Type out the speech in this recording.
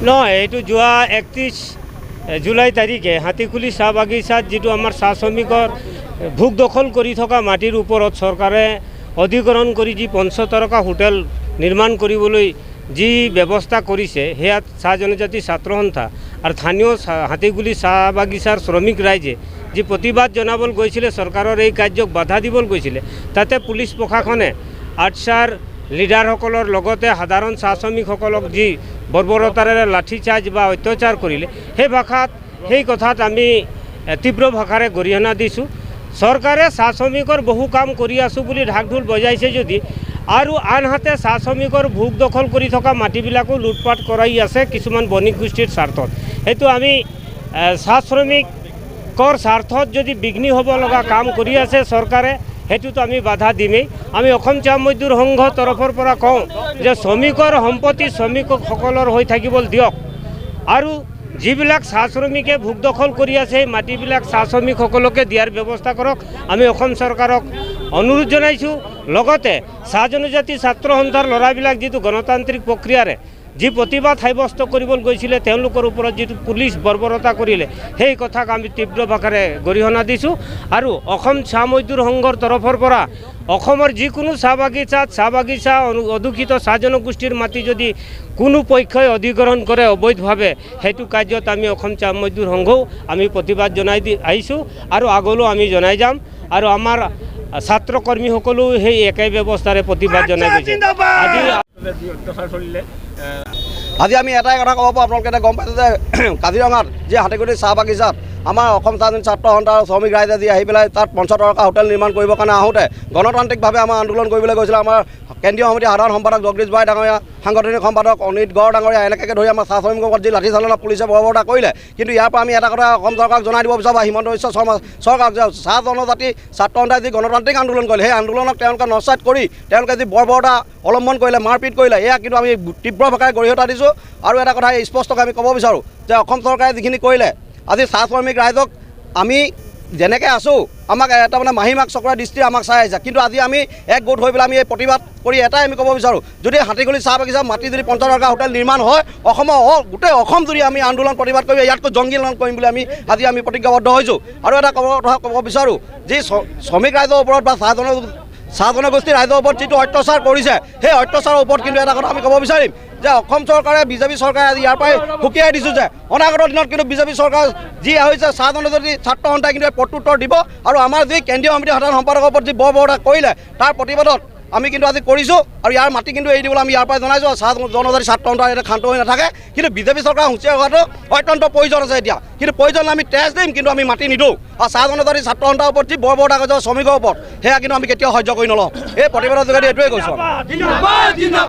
নহয়, এইটো যোৱা 31 জুলাই তাৰিখে হাতীখুলি চাহ বাগিচাত যিটো আমাৰ চাহ শ্ৰমিকৰ ভোগ দখল কৰি থকা মাটিৰ ওপৰত চৰকাৰে অধিগ্ৰহণ কৰি যি ৫০ টকা হোটেল নিৰ্মাণ কৰিবলৈ যি ব্যৱস্থা কৰিছে, সেয়াত চাহ জনজাতি ছাত্ৰ সন্থা আৰু স্থানীয় হাতীখুলি চাহ বাগিচাৰ শ্ৰমিক ৰাইজে যি প্ৰতিবাদ জনাবলৈ গৈছিলে, চৰকাৰৰ এই কাৰ্যক বাধা দিবলৈ গৈছিলে, তাতে পুলিচ প্ৰশাসনে আৰ্চাৰ লিডাৰসকলৰ লগতে সাধাৰণ চাহ শ্ৰমিকসকলক যি বৰ্বৰতাৰে লাঠিচাৰ্জ বা অত্যাচাৰ কৰিলে, সেই কথাত আমি তীব্ৰ ভাষাৰে গৰিহণা দিছোঁ। চৰকাৰে চাহ শ্ৰমিকৰ বহু কাম কৰি আছোঁ বুলি ঢাক ঢোল বজাইছে যদি আৰু আনহাতে চাহ শ্ৰমিকৰ ভোগ দখল কৰি থকা মাটিবিলাকো লুটপাট কৰাই আছে কিছুমান বণিক গোষ্ঠীৰ স্বাৰ্থত। সেইটো আমি চাহ শ্ৰমিকৰ স্বাৰ্থত যদি বিঘ্নি হ'ব লগা কাম কৰি আছে চৰকাৰে, সেইটোতো আমি বাধা দিমেই। আমি অসম চাহ মজদুৰ সংঘৰ তৰফৰ পৰা কওঁ যে শ্ৰমিকৰ সম্পত্তি শ্ৰমিকসকলৰ হৈ থাকিবলৈ দিয়ক আৰু যিবিলাক চাহ শ্ৰমিকে ভোগ দখল কৰি আছে সেই মাটিবিলাক চাহ শ্ৰমিকসকলকে দিয়াৰ ব্যৱস্থা কৰক। আমি অসম চৰকাৰক অনুৰোধ জনাইছোঁ। লগতে চাহ জনজাতি ছাত্ৰ সন্থাৰ ল'ৰাবিলাক যিটো গণতান্ত্ৰিক প্ৰক্ৰিয়াৰে যি প্ৰতিবাদ সাব্যস্ত কৰিবলৈ গৈছিলে, তেওঁলোকৰ ওপৰত যিটো পুলিচ বৰ্বৰতা কৰিলে, সেই কথাক আমি তীব্ৰ ভাষাৰে গৰিহণা দিছোঁ। আৰু অসম চাহ মজদুৰ সংঘৰ তৰফৰ পৰা অসমৰ যিকোনো চাহ বাগিচা অদূষিত চাহ জনগোষ্ঠীৰ মাটি যদি কোনো পক্ষই অধিগ্ৰহণ কৰে অবৈধভাৱে, সেইটো কাৰ্যত আমি অসম চাহ মজদুৰ সংঘও আমি প্ৰতিবাদ জনাই আহিছোঁ আৰু আগলৈও আমি জনাই যাম। আৰু আমাৰ ছাত্ৰ কৰ্মীসকলেও সেই একে ব্যৱস্থাৰে প্ৰতিবাদ জনাই গৈছে। আজি আমি এটাই কথা ক'ব পাৰোঁ, আপোনালোকে এতিয়া গম পাইছে যে কাজিৰঙাত যি হাতীখুলি চাহ বাগিচাত আমাৰ অসম ছাত্ৰ সন্থা আৰু শ্ৰমিক ৰাইজে যি আহি পেলাই তাত ৫০ টকা হোটেল নিৰ্মাণ কৰিবৰ কাৰণে আহোঁতে গণতান্ত্ৰিকভাৱে আমাৰ আন্দোলন কৰিবলৈ গৈছিলে। আমাৰ কেন্দ্ৰীয় সমিতিৰ সাধাৰণ সম্পাদক জগদীশ বৰাই ডাঙৰীয়া, সাংগঠনিক সম্পাদক অনিত গড় ডাঙৰীয়া, এনেকৈ ধৰি আমাৰ চাহ শ্ৰমিকৰ ওপৰত যি লাঠি চালনা পুলিচে বৰ্বৰতা কৰিলে। কিন্তু ইয়াৰ পৰা আমি এটা কথা অসম চৰকাৰক জনাই দিব বিচাৰোঁ বা হিমন্ত বিশ্ব শৰ্মা চৰকাৰক যে চাহ জনজাতি ছাত্ৰ সন্থাই যি গণতান্ত্ৰিক আন্দোলন কৰিলে, সেই আন্দোলনক তেওঁলোকে নস্যাৎ কৰি তেওঁলোকে যি বৰ্বৰতা অৱলম্বন কৰিলে, মাৰপিট কৰিলে, এয়া কিন্তু আমি তীব্ৰ ভাষাৰে গৰিহণা দিছোঁ। আৰু এটা কথা স্পষ্টকৈ আমি ক'ব বিচাৰোঁ যে অসম চৰকাৰে যিখিনি কৰিলে, আজি চাহ শ্ৰমিক ৰাইজক আমি যেনেকৈ আছোঁ, আমাক এটা মাহীমাক চক্ৰৰ দৃষ্টি আমাক চাই আহিছে। কিন্তু আজি আমি এক গোট হৈ পেলাই আমি এই প্ৰতিবাদ কৰি এটাই আমি ক'ব বিচাৰোঁ, যদি হাতীখুলি চাহ বাগিচা মাটি যদি ৫০ টকা হোটেল নিৰ্মাণ হয়, অসমৰ গোটেই অসম যদি আমি আন্দোলন প্ৰতিবাদ কৰি ইয়াতকৈ জংগী আন্দোলন কৰিম বুলি আজি আমি প্ৰতিজ্ঞাবদ্ধ হৈছোঁ। আৰু এটা কথা ক'ব বিচাৰোঁ, যি শ্ৰমিক ৰাইজৰ ওপৰত বা চাহ জনগোষ্ঠীৰ ৰাইজৰ ওপৰত যিটো অত্যাচাৰ কৰিছে, সেই অত্যাচাৰৰ ওপৰত কিন্তু এটা কথা আমি ক'ব বিচাৰিম যে অসম চৰকাৰে, বিজেপি চৰকাৰে আজি ইয়াৰ পৰাই সকীয়াই দিছোঁ যে অনাগত দিনত কিন্তু বিজেপি চৰকাৰ যি হৈছে চাহ জনজাতি ছাত্ৰ সন্থাই কিন্তু প্ৰত্যুত্তৰ দিব। আৰু আমাৰ যি কেন্দ্ৰীয় সমিতিৰ সাধাৰণ সম্পাদকৰ ওপৰত যি বৰ্বৰতা কৰিলে, তাৰ প্ৰতিবাদত আমি কিন্তু আজি কৰিছোঁ। আৰু ইয়াৰ মাটি কিন্তু এৰি দিবলৈ আমি ইয়াৰ পৰাই জনাইছোঁ। চাহ জনজাতি ছাত্ৰ সন্থা এতিয়া ক্ষান্ত হৈ নাথাকে, কিন্তু বিজেপি চৰকাৰ হুঁচিয়াৰ হোৱাটো অত্যন্ত প্ৰয়োজন আছে এতিয়া। কিন্তু প্ৰয়োজন আমি তেজ দিম, কিন্তু আমি মাটি নিদিওঁ। আৰু চাহ জনজাতি ছাত্ৰ সন্থাৰ ওপৰত যি বৰ্বৰতা কৰিছে শ্ৰমিকৰ ওপৰত, সেয়া কিন্তু আমি কেতিয়াও সহ্য কৰি নলওঁ। এই প্ৰতিবাদৰ যোগেদি এইটোৱে কৈছোঁ।